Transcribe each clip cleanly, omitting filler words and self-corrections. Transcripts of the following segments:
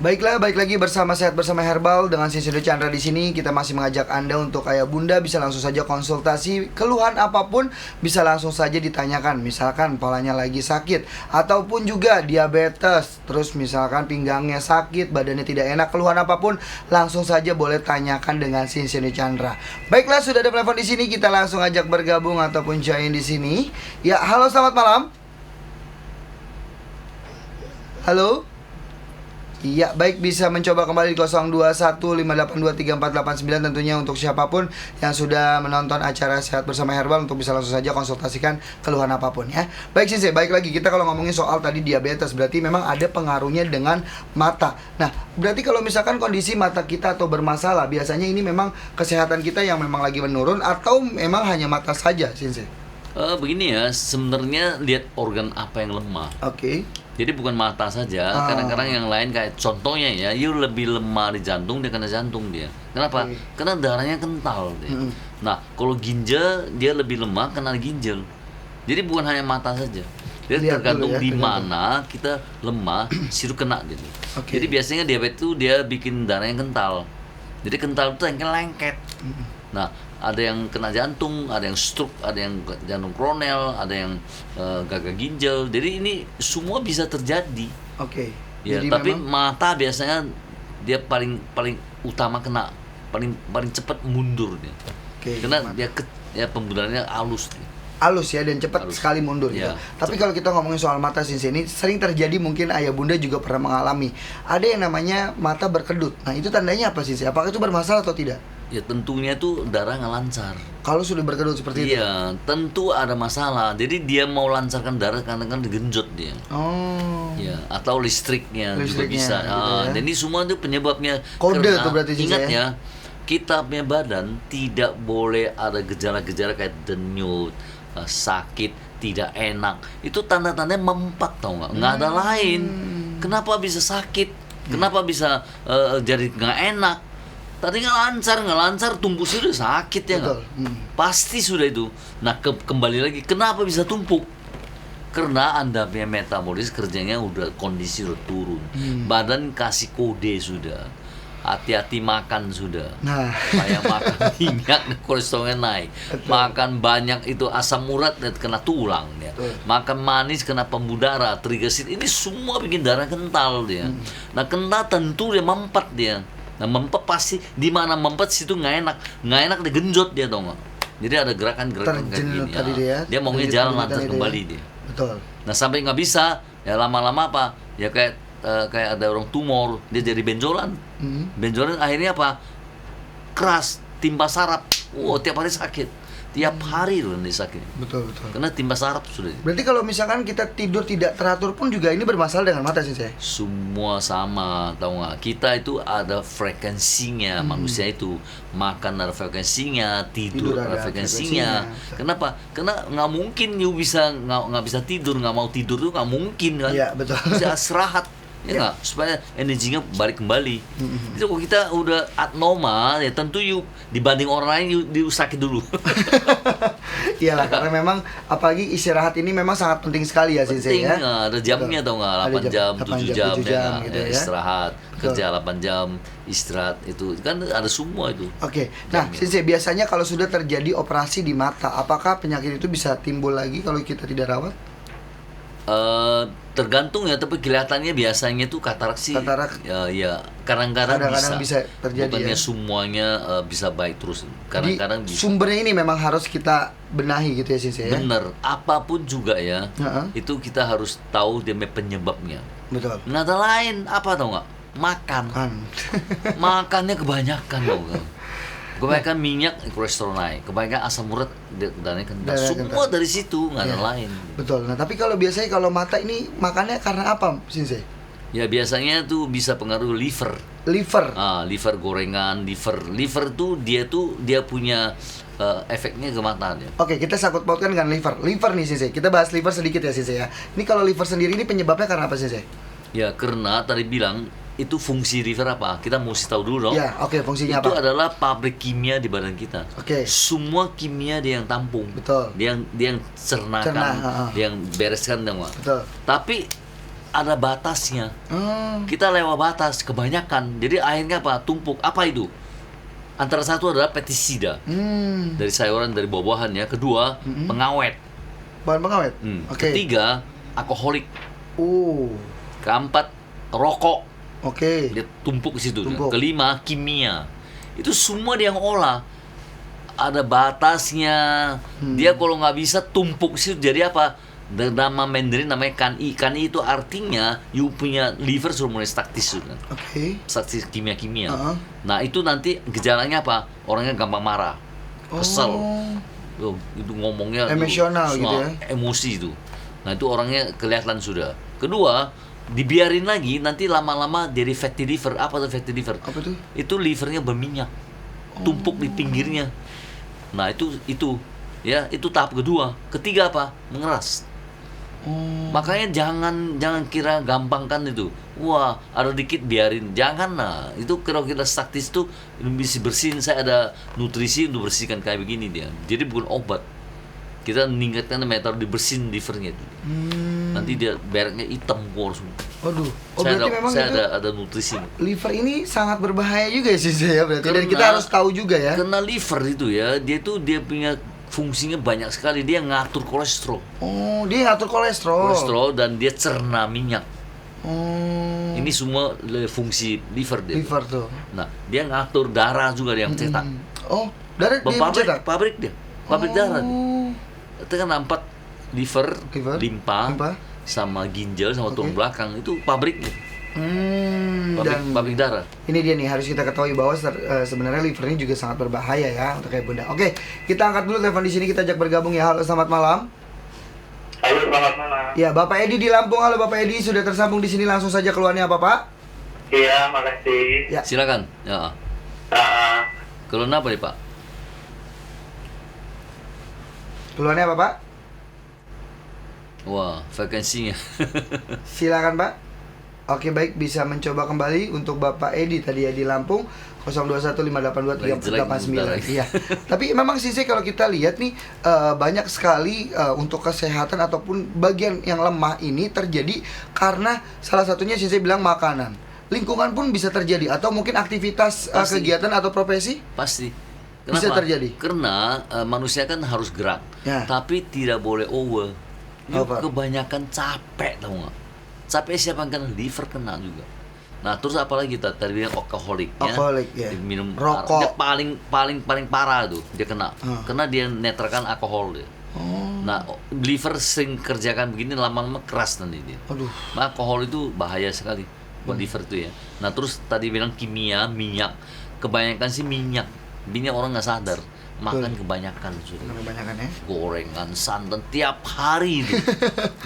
Baiklah, baik lagi bersama Sehat Bersama Herbal dengan Sinsido Chandra di sini. Kita masih mengajak Anda untuk ayah bunda bisa langsung saja konsultasi, keluhan apapun bisa langsung saja ditanyakan. Misalkan kepalanya lagi sakit ataupun juga diabetes, terus misalkan pinggangnya sakit, badannya tidak enak, keluhan apapun langsung saja boleh tanyakan dengan Sinsido Chandra. Baiklah, sudah ada telepon di sini, kita langsung ajak bergabung ataupun join di sini. Ya, halo, selamat malam. Halo. Iya, baik, bisa mencoba kembali di 0215823489 tentunya untuk siapapun yang sudah menonton acara Sehat Bersama Herbal untuk bisa langsung saja konsultasikan keluhan apapun ya. Baik sih, baik lagi kita kalau ngomongin soal tadi diabetes berarti memang ada pengaruhnya dengan mata. Nah, berarti kalau misalkan kondisi mata kita atau bermasalah, biasanya ini memang kesehatan kita yang memang lagi menurun atau memang hanya mata saja, Sensei? Begini ya, sebenarnya lihat organ apa yang lemah. Oke. Jadi bukan mata saja, kadang-kadang yang lain kayak contohnya ya, you lebih lemah di jantung, dia kena jantung dia. Kenapa? Karena darahnya kental dia. Nah, kalau ginjal dia lebih lemah kena ginjal. Jadi bukan hanya mata saja. Jadi Lihat tergantung dulu ya, di mana kita lemah, situ kena gitu. Oke. Jadi biasanya diabetes itu dia bikin darahnya kental. Jadi kental itu yang lengket. Nah, ada yang kena jantung, ada yang stroke, ada yang jantung koroner, ada yang gagal ginjal. Jadi ini semua bisa terjadi. Oke. Ya, Jadi tapi memang mata biasanya dia paling utama kena, paling cepat mundur dia. Oke, Karena mata. dia pembunuhannya halus dia. halus ya dan cepat Halus. sekali mundur gitu. Ya, Tapi kalau kita ngomongin soal mata Sensei, ini sering terjadi, mungkin ayah bunda juga pernah mengalami. Ada yang namanya mata berkedut. Nah, itu tandanya apa Sensei? Apakah itu bermasalah atau tidak? Ya tentunya itu darah nggak lancar. Kalau sudah berkedut seperti itu. Iya, tentu ada masalah. Jadi dia mau lancarkan darah karena kan digenjot dia. Oh. Ya, atau listriknya juga Listriknya, bisa. gitu ya. Dan ini semua itu penyebabnya. Kode karena tuh berarti sih, ingat saya. ya, kita punya badan tidak boleh ada gejala-gejala kayak denyut, sakit, tidak enak. Itu tanda-tandanya mempat, tau nggak? Nggak ada lain. Kenapa bisa sakit? Kenapa bisa jadi nggak enak? Tadi nggak lancar, tumpuk sudah sakit ya nggak? Betul. Pasti sudah itu. Nah, kembali lagi, kenapa bisa tumpuk? Karena Anda punya metabolis kerjanya udah kondisi udah turun. Badan kasih kode sudah. Hati-hati makan sudah. Nah. Kayak makan minyak, kolesterolnya naik. Betul. Makan banyak itu asam urat dan kena tulang ya. Betul. Makan manis kena pembuluh darah, trigliserid. Ini semua bikin darah kental dia. Nah, kental tentu dia mempat dia. Nah, mempat pasti di mana mempat situ nggak enak dia genjot dia, tau nggak? Jadi ada gerakan-gerakan kayak Terjenuh gini. tadi Dia maunya jalan lancar itu ya. kembali dia. Betul. Nah, sampai nggak bisa, ya lama-lama apa? Ya kayak ada orang tumor, dia jadi benjolan. Benjolan akhirnya apa? Keras, timpa saraf. Tiap hari sakit. Tiap hari loh ini sakit. Betul. Karena timpa saraf sudah. Berarti kalau misalkan kita tidur tidak teratur pun juga ini bermasalah dengan mata Sensei. Semua sama, tahu nggak? Kita itu ada frekuensinya, manusia itu makan ada frekuensinya, tidur ada frekuensinya. Kenapa? Karena nggak mungkin you bisa nggak bisa tidur, nggak mau tidur tuh nggak mungkin kan? Iya, betul. Bisa istirahat. Ya nggak, supaya energinya balik kembali. Itu kalau kita udah abnormal, ya tentu you dibanding orang lain you sakit dulu. Iyalah, karena memang apalagi istirahat ini memang sangat penting sekali ya Sensei Penting, ya. ada jamnya tau nggak? 8 jam, 7 jam, 7 ya, jam gitu ya. istirahat, Betul. kerja 8 jam, istirahat itu kan ada semua itu. Oke, nah Sensei, biasanya kalau sudah terjadi operasi di mata, apakah penyakit itu bisa timbul lagi kalau kita tidak rawat? Tergantung ya, tapi kelihatannya biasanya tuh katarak sih. Katarak. Ya kadang-kadang bisa terjadi bukannya ya. semuanya bisa baik terus. Jadi Kadang-kadang bisa. sumbernya ini memang harus kita benahi gitu ya Sensei ya. Bener, apapun juga ya, Heeh. itu kita harus tahu dia penyebabnya. Betul. Nggak ada lain, apa tau nggak? Makan. Kan. Makannya kebanyakan tau nggak? Kebanyakan minyak, kolesterol naik. Kebanyakan asam urat, darahnya kental. Darah Semua kental. dari situ, nggak ada Iya. lain. Betul. Nah, tapi kalau biasanya kalau mata ini makannya karena apa Sensei? Ya biasanya tuh bisa pengaruh liver. Liver. Liver gorengan, liver tuh dia punya efeknya ke mata dia. Oke, kita sangkut pautkan dengan liver. Liver nih Sensei. Kita bahas liver sedikit ya Sensei ya. Ini kalau liver sendiri ini penyebabnya karena apa Sensei? Ya karena tadi bilang itu fungsi liver apa? Kita mesti tahu dulu dong. Ya, oke, fungsinya Itu apa? adalah pabrik kimia di badan kita. Oke. Semua kimia dia yang tampung. Betul. Dia yang cernakan, Cerna, dia yang bereskan dong. Betul. Tapi ada batasnya. Oh. Kita lewat batas kebanyakan. Jadi akhirnya apa? Tumpuk. Apa itu? Antara satu adalah pestisida dari sayuran, dari buah-buahan ya. Kedua, pengawet. Bahan pengawet. Oke. Ketiga, alkoholik. Keempat, rokok. Oke. Dia tumpuk di situ. Tumpuk. Kelima, kimia. Itu semua dia yang olah. Ada batasnya. Dia kalau nggak bisa tumpuk situ jadi apa? Nama Mandarin namanya kan'i. Kan'i itu artinya you punya liver sudah mulai statis sudah. Oke. Statis kimia-kimia. Nah itu nanti gejalanya apa? Orangnya gampang marah, kesel. Itu ngomongnya Emosional itu, gitu ya. Emosi itu. Nah itu orangnya kelihatan sudah. Kedua, dibiarin lagi nanti lama-lama jadi fatty liver. Apa tuh fatty liver? Apa tuh? Itu livernya berminyak, tumpuk di pinggirnya. Nah itu ya itu tahap kedua. Ketiga apa? Mengeras. Makanya jangan kira gampang kan itu. Wah ada dikit biarin, jangan lah. Itu kalau kita saktis tuh bisa bersihin. Saya ada nutrisi untuk bersihkan kayak begini dia. Jadi bukan obat. Kita meningkatkan metode dibersihin livernya itu. Nanti dia bereknya hitam keluar semua. Waduh. Saya Berarti memang saya itu ada nutrisi. liver ini sangat berbahaya juga sih saya berarti. Dan kita harus tahu juga ya. Karena liver itu ya, dia punya fungsinya banyak sekali. Dia ngatur kolesterol. Oh, dia ngatur kolesterol. Dan dia cerna minyak. Ini semua fungsi liver dia. Liver tuh. Nah, dia ngatur darah juga dia yang cetak. Oh, darah dia mencetak. Pabrik dia. Pabrik darah dia. Itu kan 4 liver, limpa, sama ginjal, sama tulang belakang. Itu pabriknya. Pabrik darah. Ini dia nih, harus kita ketahui bahwa sebenarnya liver ini juga sangat berbahaya ya untuk kayak bunda. Oke, kita angkat dulu telepon di sini, kita ajak bergabung ya. Halo, selamat malam. Halo, selamat malam. Ya, Bapak Edi di Lampung. Halo Bapak Edi, sudah tersambung di sini, langsung saja keluarnya apa Pak? Iya, makasih. Ya. Silakan. Ya. Keluhan apa nih Pak? Keluarnya apa Pak? Wah, vakansinya. Silakan Pak. Oke, baik, bisa mencoba kembali untuk Bapak Edi tadi ya di Lampung 0215823089. Iya. Tapi memang sih kalau kita lihat nih banyak sekali untuk kesehatan ataupun bagian yang lemah ini terjadi karena salah satunya sih bilang makanan. Lingkungan pun bisa terjadi atau mungkin aktivitas kegiatan atau profesi? Pasti. Kenapa? Bisa terjadi. Karena manusia kan harus gerak, tapi tidak boleh over. Kebanyakan capek, tahu nggak? Capek siapa yang kena? Liver kena juga. Nah terus apalagi tadi bilang alkoholik ya. Minum rokok. Dia paling parah tuh dia kena. Karena dia netralkan alkohol dia. Nah liver sering kerjakan begini lama-lama keras nanti dia. Nah, alkohol itu bahaya sekali buat liver itu ya. Nah terus tadi bilang kimia, minyak. Kebanyakan sih minyak orang nggak sadar. Makan kebanyakan sudah. Kebanyakan ya. Gorengan, santan tiap hari itu.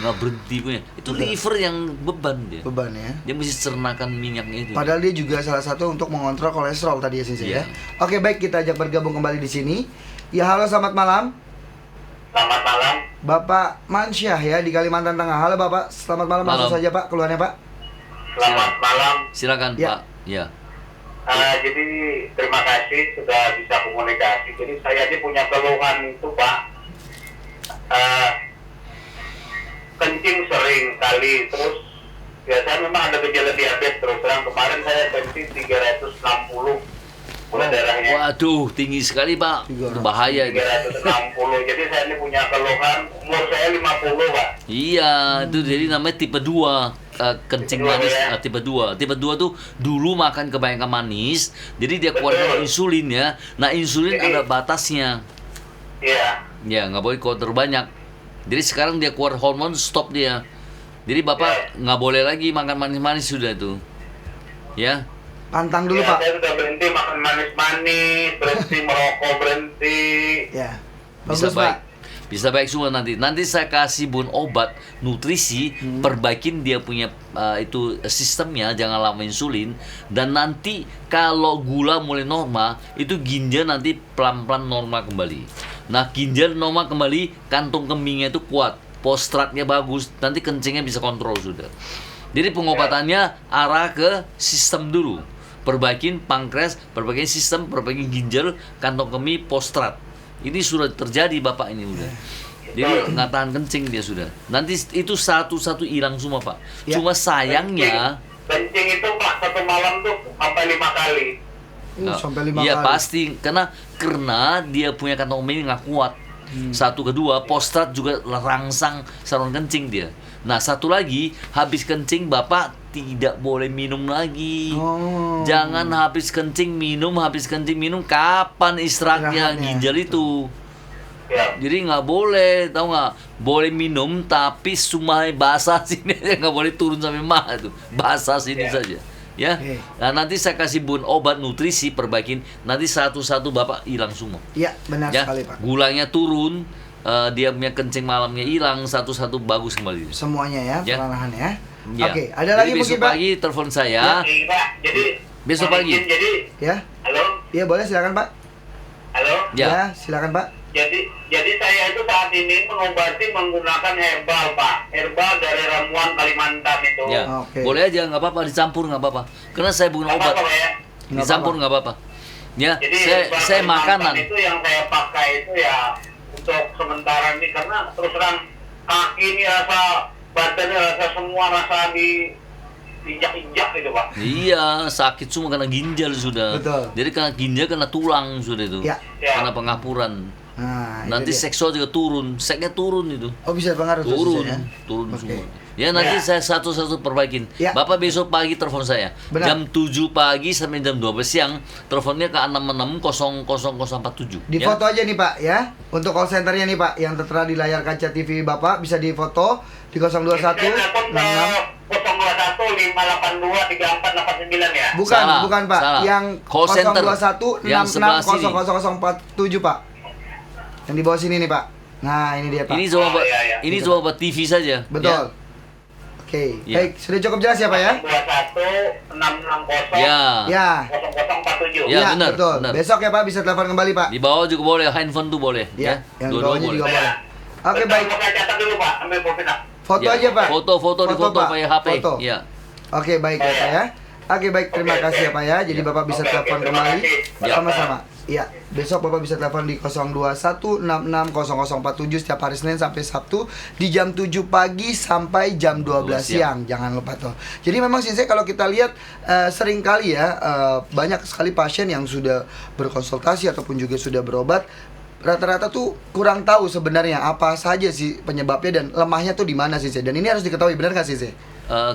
Nggak berhenti punya. Itu liver yang beban dia. Beban ya. Dia mesti cernakan minyaknya itu. Padahal dia juga salah satu untuk mengontrol kolesterol tadi ya sih ya. Oke, baik, kita ajak bergabung kembali di sini. Ya, halo, selamat malam. Selamat malam. Bapak Mansyah ya di Kalimantan Tengah. Halo Bapak, selamat malam. Langsung saja Pak, keluarnya Pak. Selamat malam. Silakan Pak. Ya. Jadi terima kasih sudah bisa komunikasi. Jadi saya ini punya keluhan itu Pak, kencing sering kali, terus biasanya memang ada gejala diabetes. Terus terang kemarin saya kencing 360 gula darahnya. Waduh, tinggi sekali Pak. Bahaya itu. 360. Jadi saya ini punya keluhan, umur saya 50 Pak. Iya, itu jadi namanya tipe 2. Kencing manis tipe 2. Tipe 2 tuh dulu makan kebanyakan manis, jadi dia keluarkan insulin ya. Nah, insulin ada batasnya. Iya. Ya, nggak boleh keluar terbanyak. Jadi sekarang dia keluar hormon, stop dia. Jadi Bapak nggak boleh lagi makan manis-manis sudah itu. Ya. Pantang dulu Pak. Saya sudah berhenti makan manis-manis, berhenti merokok, berhenti. Ya. Bisa baik. Bisa baik semua nanti. Nanti saya kasih bun obat nutrisi, perbaikin dia punya itu sistemnya, jangan lama insulin. Dan nanti kalau gula mulai normal, itu ginjal nanti pelan-pelan normal kembali. Nah ginjal normal kembali, kantong kemihnya itu kuat, postratnya bagus, nanti kencingnya bisa kontrol sudah. Jadi pengobatannya arah ke sistem dulu. Perbaikin pankreas, perbaikin sistem, perbaikin ginjal, kantong kemih, postrat. Ini sudah terjadi Bapak ini udah. Jadi nggak tahan kencing dia sudah. Nanti itu satu-satu hilang semua Pak. Ya. Cuma sayangnya, Kencing itu Pak, satu malam tuh sampai 5 kali. Sampai 5 iya kali. pasti karena dia punya kantong kemih nggak kuat. Satu kedua, postrat juga rangsang saluran kencing dia. Nah satu lagi, habis kencing Bapak tidak boleh minum lagi. Oh. Jangan habis kencing minum, kapan istirahatnya Istirahatnya. ginjal itu? Ya. Jadi nggak boleh, tahu nggak? Boleh minum tapi cuma basah sini aja, nggak boleh turun sampai mah itu, basah sini Ya. saja. Ya, Oke. nah nanti saya kasih bun obat nutrisi perbaikin, nanti satu-satu Bapak hilang semua. Iya, benar Ya, sekali Pak. gulanya turun, dia punya kencing malamnya hilang, satu-satu bagus kembali. Semuanya ya, Ya. perlahan ya. Ya. Oke, ada Jadi lagi besok mungkin Pak? pagi telepon saya. Iya, Pak. Jadi Besok mohon pagi. izin, Jadi, Ya. halo, Iya, boleh silakan Pak. halo. Ya. Silakan Pak. Jadi saya itu saat ini mengobati menggunakan herbal, Pak. Herbal dari ramuan Kalimantan itu. Ya, Oke. boleh aja, nggak apa-apa, dicampur nggak apa-apa. Karena saya bukan Apa obat, Pak ya? Nggak dicampur nggak apa-apa. Ya, Jadi herbal saya Kalimantan makanan. itu yang saya pakai itu ya untuk sementara ini, karena terus terang kaki ini rasa, badannya rasa semua rasa injak-injak gitu, Pak. Iya, sakit semua karena ginjal sudah. Betul. Jadi karena ginjal kena tulang sudah itu. Ya. Ya. Karena pengapuran. Nah, itu Nanti dia. seksual juga turun, seksnya turun itu. Oh, bisa pengaruh tuh, Turun, Sis, ya? turun Oke. semua. Ya nanti Ya. saya satu-satu perbaikin. Ya. Bapak besok pagi telepon saya. Benar. Jam 7 pagi sampai jam 12 siang. Teleponnya ke 666 Di foto aja nih Pak ya. Untuk call centernya nih Pak yang tertera di layar kaca TV Bapak bisa difoto di 021 Saya telepon ke 66. 021 582 3489 ya. Bukan, Salah, bukan Pak. salah. Yang Call center. 021 Yang sebelah sini. 66 Pak. Yang di bawah sini nih Pak. Nah, ini dia Pak. Ini cuma Oh, buat iya, iya. ini Gitu, cuma buat TV saja. Betul. Ya. Oke, Ya. baik. Sudah cukup jelas ya Pak ya? 021 660 Ya. Ya. 0047. Ya, benar, betul. benar. Besok ya Pak bisa telepon kembali Pak. Di bawah juga boleh, handphone tuh boleh. Ya, yang Dua-dua bawahnya juga boleh. Ya. Oke, Bentar, baik. mau saya catat dulu, Pak. Ambil pulpen. Foto Ya, aja Pak. Foto-foto di foto Pak. pakai HP. Foto. Ya. Oke, baik ya Pak ya. Oke, baik. Terima Oke, kasih oke. ya Pak ya. Jadi Ya. Bapak bisa Oke, telepon oke, terima kembali. kasih. Ya. Sama-sama. Iya, besok Bapak bisa telepon di 021660047 setiap hari Senin sampai Sabtu di jam 7 pagi sampai jam 12 siang. Jangan lupa tuh. Jadi memang sih kalau kita lihat sering kali ya banyak sekali pasien yang sudah berkonsultasi ataupun juga sudah berobat rata-rata tuh kurang tahu sebenarnya apa saja sih penyebabnya dan lemahnya tuh di mana sih. Dan ini harus diketahui, benar nggak sih?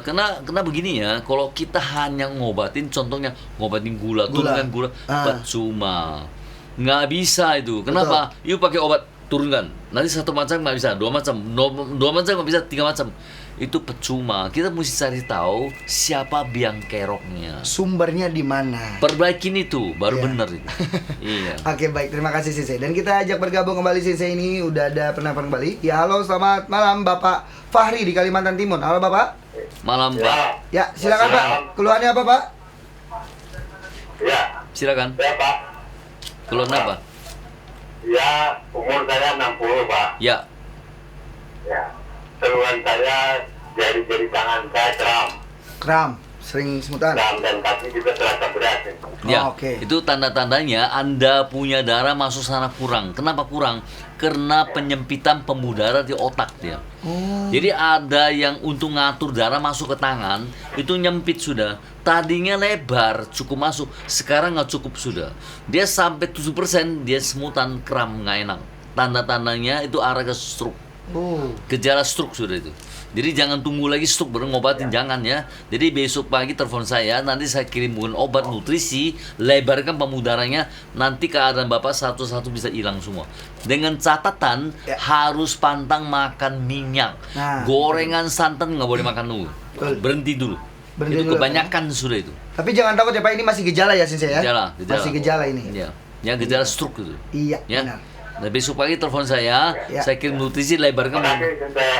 Kena begini ya, kalau kita hanya ngobatin, contohnya ngobatin gula, turunkan gula, percuma, nggak bisa itu. Kenapa? Yuk pakai obat turunkan, nanti satu macam nggak bisa, dua macam nggak bisa, 3 macam, itu percuma. Kita mesti cari tahu siapa biang keroknya, Sumbernya di mana? perbaikin itu, baru Iya. bener itu. Iya. Oke, baik, terima kasih Sise. Dan kita ajak bergabung kembali Sise ini udah ada penelpon kembali. Ya, halo, selamat malam Bapak Fahri di Kalimantan Timur. Halo Bapak. Malam Pak, Ya, silakan Pak. Keluhannya apa Pak? Ya, silakan. ya, Pak. Keluhan apa? Ya, umur saya 60, Pak. Ya, Ya. Keluhan saya jari-jari tangan saya kram. Kram, sering semutan. Kram dan kaki juga terasa berat. ya. Oh, oke. Itu tanda-tandanya Anda punya darah masuk sana kurang. Kenapa kurang? Karena penyempitan pembuluh darah di otak dia. Oh. Jadi ada yang untuk ngatur darah masuk ke tangan itu nyempit sudah. Tadinya lebar cukup masuk, sekarang nggak cukup sudah. Dia sampai 7% dia semutan, kram, nggak enak. Tanda-tandanya itu arah ke stroke. Oh. Gejala stroke sudah itu. Jadi jangan tunggu lagi stroke baru ngobatin, jangan ya. Jadi besok pagi telepon saya, nanti saya kirim bukan obat nutrisi, lebarkan pembuluh darahnya, nanti keadaan Bapak satu-satu bisa hilang semua. Dengan catatan Ya. harus pantang makan minyak. Nah, Gorengan santan nggak boleh makan dulu. Betul. Berhenti dulu. Berhenti Itu dulu, kebanyakan sudah itu. Tapi jangan takut ya Pak, ini masih gejala ya Sise ya? Gejala. Masih gejala ini. Ya, ya gejala stroke itu. Iya, Ya. benar. Nah, besok pagi telepon saya Ya. saya kirim nutrisi, lebarkan.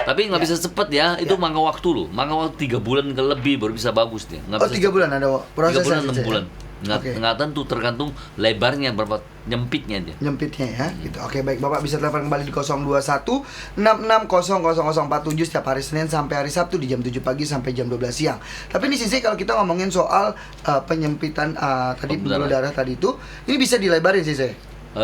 Tapi nggak Ya. bisa cepet ya, itu makan waktu loh. Makan waktu 3 bulan ke lebih baru bisa bagus dia. Nggak Oh, bisa 3 bulan ada 3 prosesnya bulan, Sise, 6 ya? bulan. Nggak, Oke. nggak tentu, tergantung lebarnya berapa, nyempitnya dia. Nyempitnya ya gitu. Oke, baik, Bapak bisa telepon kembali di 021 660047 setiap hari Senin sampai hari Sabtu di jam 7 pagi sampai jam 12 siang. Tapi ini sih kalau kita ngomongin soal penyempitan tadi Pembuluh pembuluh darah tadi itu, ini bisa dilebarin sih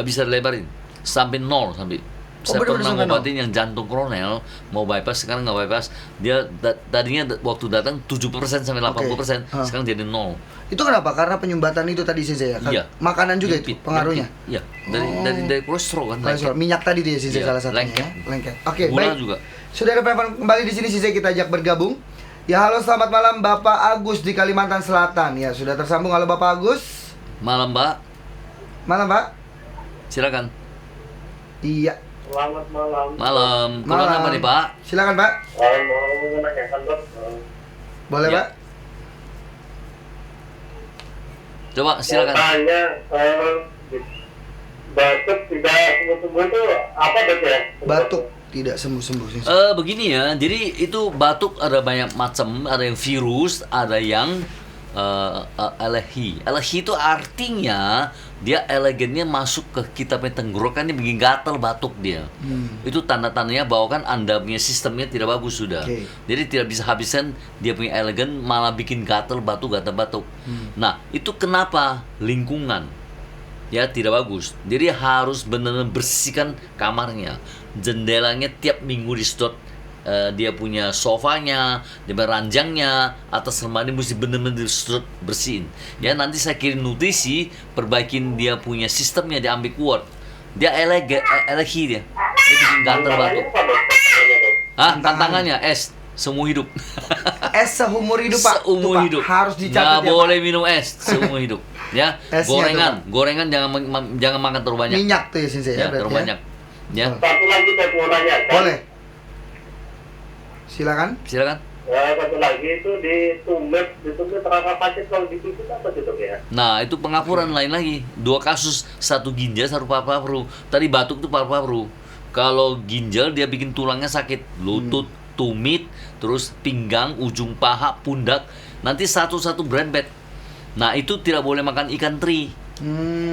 Bisa dilebarin sampai 0 sampai. Saya bener-bener pernah sampai nol. ngobatin yang jantung koroner, mau bypass, sekarang nggak bypass. Dia tadinya waktu datang 70% sampai 80%, Oke. sekarang jadi 0. Itu kenapa? Karena penyumbatan itu tadi sih saya. Iya. Makanan juga itu Lipid, pengaruhnya. lipid. Iya, dari kolesterol kan. Kolesterol, minyak tadi tuh ya sih Iya, salah satunya lengket. ya. Lengket. Oke, Gula baik. juga. Sudah ada telepon kembali di sini sih kita ajak bergabung. Ya halo selamat malam Bapak Agus di Kalimantan Selatan. Ya sudah tersambung. Halo Bapak Agus. Malam, Mbak. Malam Pak. Silakan. Iya. Selamat malam. Malam. Keluhan Malam. apa nih, Pak? Silakan Pak. Mau menanyakan dok, Boleh Iya. Pak. Coba silakan. tanya batuk tidak sembuh-sembuh itu apa dok ya? Batuk tidak sembuh-sembuh sih. Begini ya, jadi itu batuk ada banyak macam, ada yang virus, ada yang alergi. Alergi itu artinya dia elegennya masuk ke kita punya tenggorokan, ini bikin gatal batuk dia. Itu tanda-tandanya bahwa kan Anda punya sistemnya tidak bagus sudah. Oke. Jadi tidak bisa habiskan dia punya elegan, malah bikin gatal batuk. Nah, itu kenapa? Lingkungan ya tidak bagus. Jadi harus benar-benar bersihkan kamarnya, jendelanya tiap minggu disedot. Dia punya sofanya, dia punya ranjangnya, atas lemari mesti benar-benar disedot bersihin. Ya nanti saya kirim nutrisi, perbaikin dia punya sistemnya, dia ambil kuat. Dia alergi dia bikin gatal batuk. Apa dok? Tanya, dok. Ah, tantangannya es seumur hidup. Es seumur hidup Pak. Tuh, Seumur Pak. hidup. Harus dicatat Nggak ya Pak. boleh minum es seumur hidup. Ya, Esnya gorengan jangan makan terlalu banyak. Minyak tuh ya sih saya Ya, berarti terlalu ya. banyak. Ya, Satu lagi saya mau nanya. Boleh. Silakan. silakan. Ya, satu lagi itu di tumit terasa sakit kalau dipipit apa tuh dok ya? Nah, itu pengapuran lain lagi. 2 kasus, satu ginjal, satu paru-paru. Tadi batuk itu paru-paru. Kalau ginjal dia bikin tulangnya sakit, lutut, tumit, terus pinggang, ujung paha, pundak. Nanti satu-satu berempet. Nah, itu tidak boleh makan ikan teri.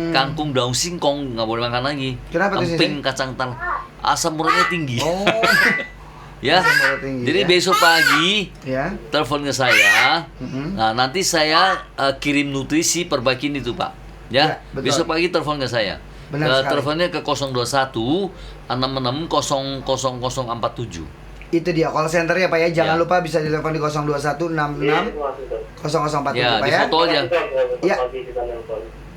Kangkung, daun singkong nggak boleh makan lagi. Kenapa tuh, Sisi? Emping, kacang tanah, asam uratnya tinggi. Oh. Ya, Asam urat tinggi, jadi ya. besok pagi Ya. telepon ke saya. Mhm. Nah, nanti saya kirim nutrisi perbaikin itu, Pak. Ya, Ya, betul. besok pagi telepon ke saya. Benar sekali. Teleponnya ke 021 66 00047. Itu dia call center ya Pak ya. Jangan Ya. lupa bisa ditelepon di 021 66 0047 Ya, Pak di ya. foto aja. Ya.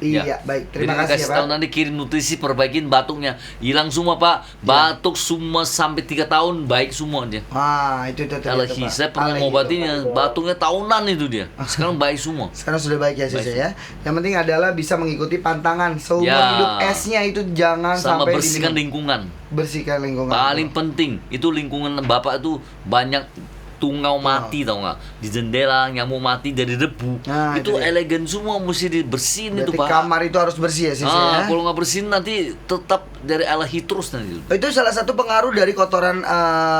Iya, Ya. baik. Terima Jadi kasih kasih ya tahu Pak. nanti kirim nutrisi perbaikin batuknya. Hilang semua, Pak. Batuk semua sampai 3 tahun baik semua dia. Ah, itu Alergi. Pak. Saya pernah Alergi. ngobatinnya, batuknya tahunan itu dia. Sekarang baik semua. Sekarang sudah baik ya Baik. Sisi ya. Yang penting adalah bisa mengikuti pantangan seumur Ya. hidup esnya itu jangan Sama sampai bersihkan diminum. lingkungan. Bersihkan lingkungan. Paling penting itu lingkungan Bapak itu banyak tungau mati, tahu nggak? Di jendela nyamuk mati dari debu. Nah, itu itu dia. elegan semua, mesti dibersihin itu, Berarti Pak. kamar itu harus bersih ya Sisi ya. Kalau nggak bersihin nanti tetap dari alergi terus nanti. Itu salah satu pengaruh dari kotoran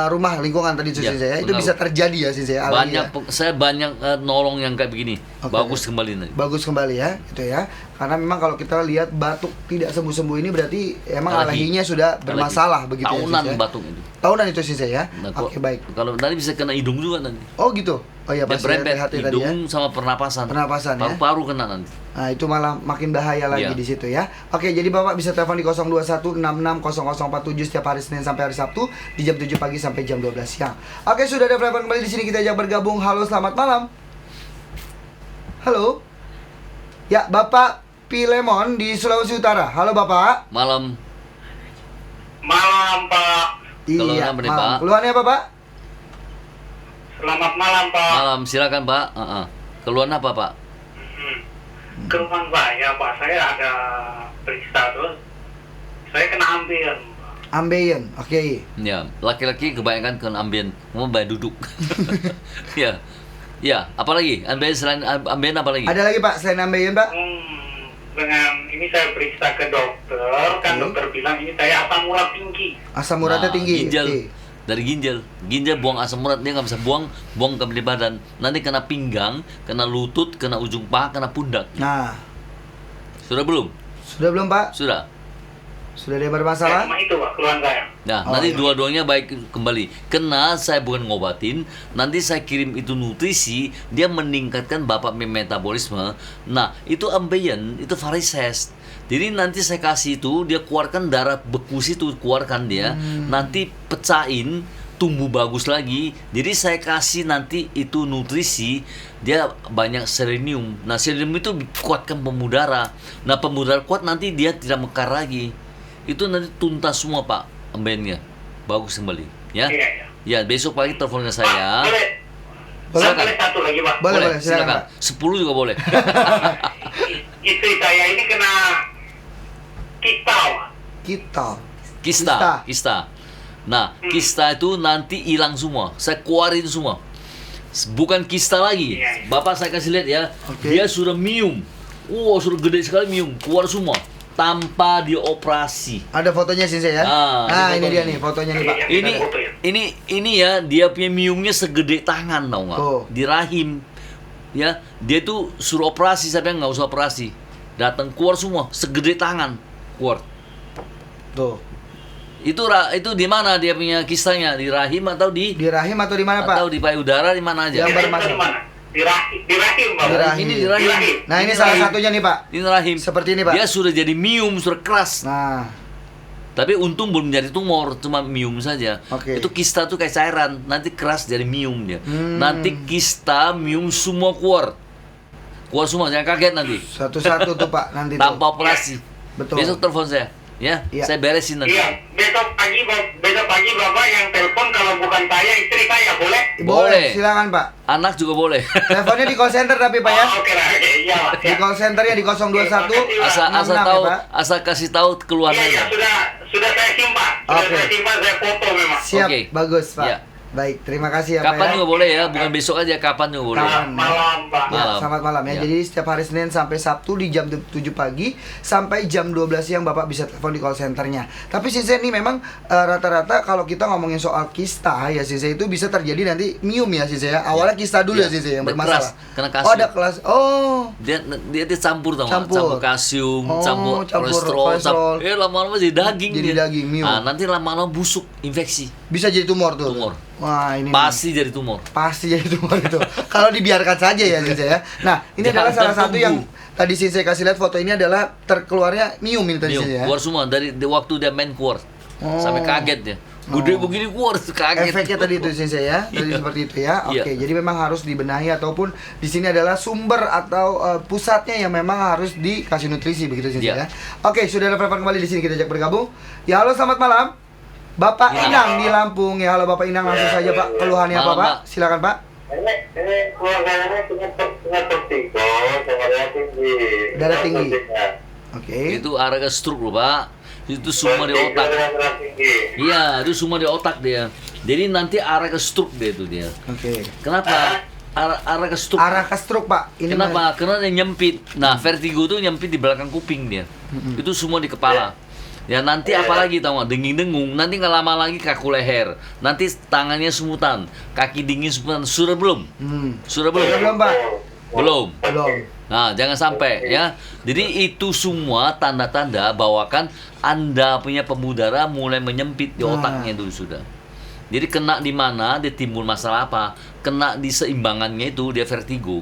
rumah lingkungan tadi Sisi Ya, ya. Itu pengaruh. bisa terjadi ya Sisi ya. alergi Banyak ya. saya banyak nolong yang kayak begini. Oke. Bagus kembali nanti. Bagus kembali ya, gitu ya. Karena memang kalau kita lihat batuk tidak sembuh-sembuh ini berarti emang Alergi. alerginya sudah bermasalah begitu Tahunan ya. Sis, ya. batuk itu. Tahunan itu sih saya. Nah, Oke, baik. Kalau nanti bisa kena hidung juga nanti. Oh gitu. Oh iya Dia pasti berempet hati-hati tadi ya. hidung sama pernapasan. Pernapasan ya. Paru-paru kena nanti. Nah, itu malah makin bahaya lagi Iya. di situ ya. Oke, jadi Bapak bisa telepon di 021 66 0047 setiap hari Senin sampai hari Sabtu di jam 7 pagi sampai jam 12 siang. Oke, sudah ada telepon kembali di sini, kita ajak bergabung. Halo, selamat malam. Halo. Ya, Bapak Pilemon di Sulawesi Utara. Halo, Bapak. Malam. Malam Pak. Keluhan Iya, apa nih, malam. Pak? Keluhannya apa, Pak? Selamat malam Pak. Malam, silakan, Pak. Keluhan apa, Pak? Keluhan saya Pak, saya ada periksa terus. Saya kena ambil. Ambeien. Oke. Ya, laki-laki kebanyakan kena ambien, mau banyak duduk. Ya. Ya, apalagi? Ambien selain ambien apa lagi? Ada lagi, Pak, selain ambeien, Pak? Dengan ini saya periksa ke dokter, kan Oke. dokter bilang ini saya asam urat tinggi. Asam uratnya Nah, tinggi. Ginjal. Oke. Dari ginjal buang asam urat, dia nggak bisa buang ke beli badan. Nanti kena pinggang, kena lutut, kena ujung paha, kena pundak. Nah, Sudah belum? sudah belum, Pak? Sudah. Sudah ada yang Ya, bermasalah? cuma itu Pak keluhan saya. Nah, Oh, nanti iya. dua-duanya baik kembali. Kena saya bukan ngobatin, nanti saya kirim itu nutrisi, dia meningkatkan bapak metabolisme. Nah, itu ambeien, itu varises. Jadi nanti saya kasih itu, dia keluarkan darah bekus itu, keluarkan dia. Nanti pecahin, tumbuh bagus lagi. Jadi saya kasih nanti itu nutrisi, dia banyak selenium. Nah, selenium itu kuatkan pembuluh darah. Nah, pembuluh darah kuat nanti dia tidak mekar lagi. Itu nanti tuntas semua Pak ambeiennya. Bagus kembali, ya. Iya, iya. Ya, besok pagi telepon ke Pak, saya. boleh. Boleh. Boleh satu lagi Pak. Boleh, silakan, Pak. 10 juga boleh. Istri saya ini kena kista Pak. Kita. Kista. Nah, kista itu nanti hilang semua. Saya keluarin semua. Bukan kista lagi. Iya, iya. Bapak saya kasih lihat ya. Oke. Dia sudah mium. Wow, sudah gede sekali mium. Keluar semua tanpa dioperasi. Ada fotonya sih saya ya. Ah, Nah, ini ini dia fotonya. nih fotonya nih, Pak. Iya. Ini Kita foto ya. ini ya dia punya miumnya segede tangan tau nggak? Tuh. Di rahim. Ya, dia tuh suruh operasi, saya bilang nggak usah operasi. Datang keluar semua segede tangan keluar. Tuh. Itu di mana dia punya kistanya? Di rahim atau di Di rahim atau di mana, Pak? atau di payudara, di mana aja? Yang Kira itu bermasalah. di mana? Di rahim Pak. Di rahim. Ini di rahim. Di rahim. Nah, ini Ini salah rahim. satunya nih, Pak. Ini rahim. Seperti ini, Pak. Dia sudah jadi mium, sudah keras. Nah, Tapi untung belum jadi tumor, cuma mium saja. Oke. Itu kista tuh kayak cairan, nanti keras jadi mium dia. Hmm. Nanti kista, mium semua keluar. Keluar semua, jangan kaget nanti. satu-satu tuh, Pak, nanti tuh. Tanpa operasi. Betul. Besok telepon saya, ya. Iya. Saya beresin nanti. Iya, besok pagi Bapak yang telepon kalau bukan saya, istri saya, boleh? Boleh. Silakan, Pak. Anak juga boleh. Teleponnya di call center tapi, Pak ya. Oh, oke lah, oke. Iya, Pak. Di call centernya di 021 asal 66 ya, tahu, Pak. asal kasih tahu keluhan Iya, iya, aja. sudah saya simpan. Sudah Oke. saya simpan, saya foto memang. Siap, Oke. bagus, Pak. Iya. Baik, terima kasih ya, Pak Kapan ya. juga boleh ya, bukan besok aja, kapan juga boleh. Kapan? Malam, Pak. Ya, Malam. selamat malam ya. Ya. Jadi setiap hari Senin sampai Sabtu di jam 7 pagi sampai jam 12 siang Bapak bisa telepon di call centernya. Tapi Sensei ini memang rata-rata kalau kita ngomongin soal kista ya Sensei itu bisa terjadi nanti mium ya Sensei ya. Awalnya kista dulu ya, Ya. Sensei yang Dia bermasalah. keras, kena Oh, kalsium. ada kelas. Oh. Dia campur tau nggak? Campur. Campur kalsium, Oh, campur campur kolesterol, kolesterol. lama-lama jadi daging Jadi dia. daging, mium. Nah, nanti lama-lama busuk, infeksi, Bisa jadi tumor tuh. tumor. Wah, ini Pasti jadi tumor. pasti jadi tumor itu. Kalau dibiarkan saja ya Sensei ya. Nah, ini Jangan adalah salah satu tunggu. yang tadi Sensei kasih lihat foto ini adalah terkeluarnya mium ini tadi Mium, Sensei ya. keluar semua dari waktu dia main keluar. Oh. Sampai kaget dia. Gede Oh. begini keluar, kaget. Efeknya tadi itu Sensei ya, tadi Iya. seperti itu ya. Oke, Iya. jadi memang harus dibenahi ataupun di sini adalah sumber atau pusatnya yang memang harus dikasih nutrisi begitu Sensei Iya. ya. Oke, sudah ada telepon kembali di sini kita ajak bergabung. Ya halo, selamat malam. Bapak Ya. Inang di Lampung ya. Halo Bapak Inang, langsung saja Pak. Keluhannya apa Malam, Pak? Pak. Silakan Pak. Ini keluarganya punya vertigo, darah tinggi. Darah tinggi. Oke. Itu arah ke stroke loh, Pak. Itu semua di otak. Darah tinggi. Iya, itu semua di otak dia. Jadi nanti arah ke stroke dia itu dia. Oke. Kenapa? Arah ke stroke. Arah ke stroke Pak. Ini Kenapa? Karena dia nyempit. Nah, vertigo itu nyempit di belakang kuping dia. Itu semua di kepala. Ya nanti apalagi tahu nggak, dengung-dengung. Nanti nggak lama lagi kaku leher. Nanti tangannya semutan, kaki dingin semutan. Sudah belum? Sudah belum? Sudah belum Pak? Belum. Belum. Nah, jangan sampai ya. Jadi itu semua tanda-tanda bahwa kan Anda punya pembuluh darah mulai menyempit di Nah. otaknya dulu sudah. Jadi kena di mana dia timbul masalah apa? Kena di seimbangannya itu dia vertigo.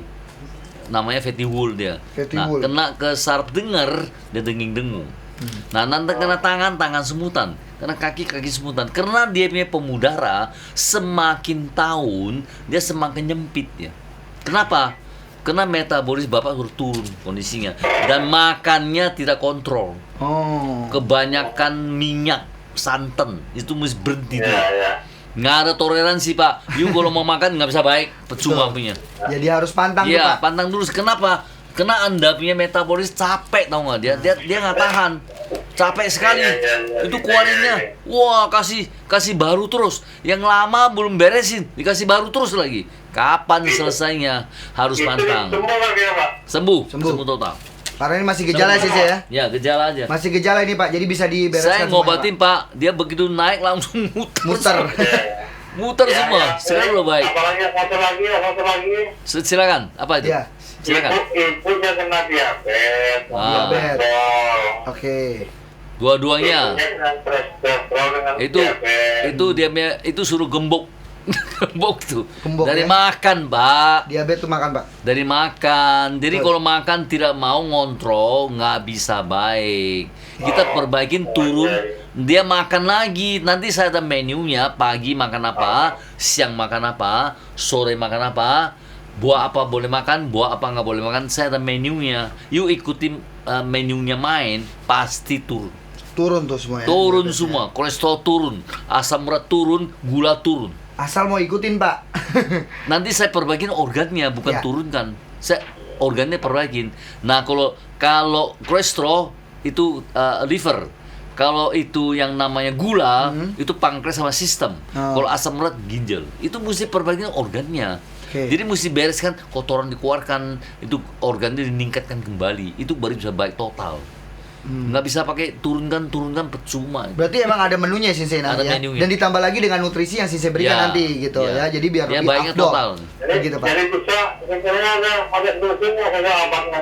Namanya vertigo dia. Vertigo. Nah, kena ke saraf dengar dia dengung-dengung. Nah, nanti kena tangan semutan, kena kaki semutan. Karena dia punya pembuluh darah semakin tahun dia semakin nyempit ya. Kenapa? Karena metabolis Bapak harus turun kondisinya dan makannya tidak kontrol. Oh. Kebanyakan minyak, santan itu mesti berhenti tuh. Ya, ya. Nggak ada toleransi Pak. You kalau mau makan nggak bisa baik, percuma punya. Jadi harus pantang tuh Iya, Pak. pantang dulu. Kenapa? Karena Anda punya metabolis capek tau nggak? Dia nggak tahan. Capek sekali. Itu keluarinnya. Wah, kasih baru terus. Yang lama belum beresin, dikasih baru terus lagi. Kapan selesainya? Harus Itu pantang. semua lagi ya, Pak. Sembuh Sembuh. total. Karena ini masih gejala sih ya. Ya, gejala aja. Masih gejala ini Pak. Jadi bisa dibereskan Saya semuanya, ngobatin Pak, dia begitu naik langsung muter. Muter. Muter Ya, semua. ya. Sekarang udah baik. Apalagi satu lagi. Silakan. Apa itu? Iya. Silakan. Ibunya kena diabetes. Ah. Diabetes. kolesterol. Oke. Dua-duanya. Dengan kolesterol, dengan Itu diabetes. dia punya itu suruh gembok. Gembok tuh. Gembok, Dari ya? makan, Pak. Diabetes tuh makan, Pak. Dari makan. Jadi Betul. kalau makan tidak mau ngontrol, nggak bisa baik. Kita perbaikin turun, dia makan lagi. Nanti saya ada menunya, pagi makan apa, siang makan apa, sore makan apa, buah apa boleh makan, buah apa nggak boleh makan. Saya ada menunya. Yuk ikutin menunya main, pasti turun. Turun tuh semua ya. Turun diabetesnya. semua, kolesterol turun, asam urat turun, gula turun. Asal mau ikutin, Pak. Nanti saya perbaikin organnya, bukan Ya. turunkan. Saya organnya perbaikin. Nah, kalau kolesterol itu liver. Kalau itu yang namanya gula, itu pankreas sama sistem. Oh. Kalau asam urat ginjal. Itu mesti perbaikin organnya. Oke. Jadi mesti bereskan kotoran dikeluarkan, itu organnya meningkatkan kembali. Itu baru bisa baik total. Nggak bisa pakai turunkan percuma. Berarti emang ada menunya Sensei nanti Ada ya. menunya. Dan ditambah lagi dengan nutrisi yang Sensei berikan Ya, nanti gitu ya. ya. Jadi biar Ya, lebih baiknya afdol. total. Begitu, Pak. Jadi bisa, sebenarnya ada dosisnya, saya obatnya.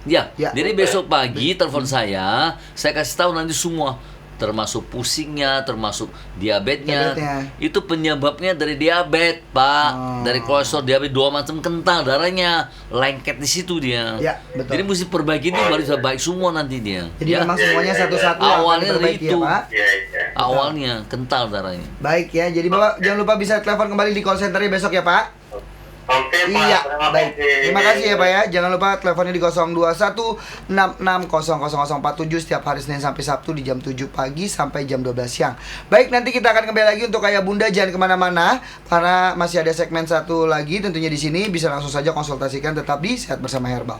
Ya, Ya. jadi besok pagi telepon saya kasih tahu nanti semua, termasuk pusingnya, termasuk diabetesnya. Diabetesnya. Itu penyebabnya dari diabetes, Pak. Oh. Dari kolesterol, diabetes, dua macam kental darahnya, lengket di situ dia. Ya, betul. Jadi mesti perbaiki itu baru bisa baik semua nanti dia. Jadi Ya. memang semuanya satu-satu akan Awalnya dari diperbaiki ya, itu. Pak. Iya, iya. Awalnya kental darahnya. Baik ya. Jadi Bapak jangan lupa bisa telepon kembali di call centernya besok ya, Pak. Oke, Pak. Iya, Terima baik. kasih. Terima kasih ya Pak ya. Jangan lupa teleponnya di 02166000047 setiap hari Senin sampai Sabtu di jam 7 pagi sampai jam 12 siang. Baik, nanti kita akan kembali lagi untuk Ayah Bunda, jangan kemana-mana karena masih ada segmen satu lagi tentunya di sini, bisa langsung saja konsultasikan tetap di Sehat Bersama Herbal.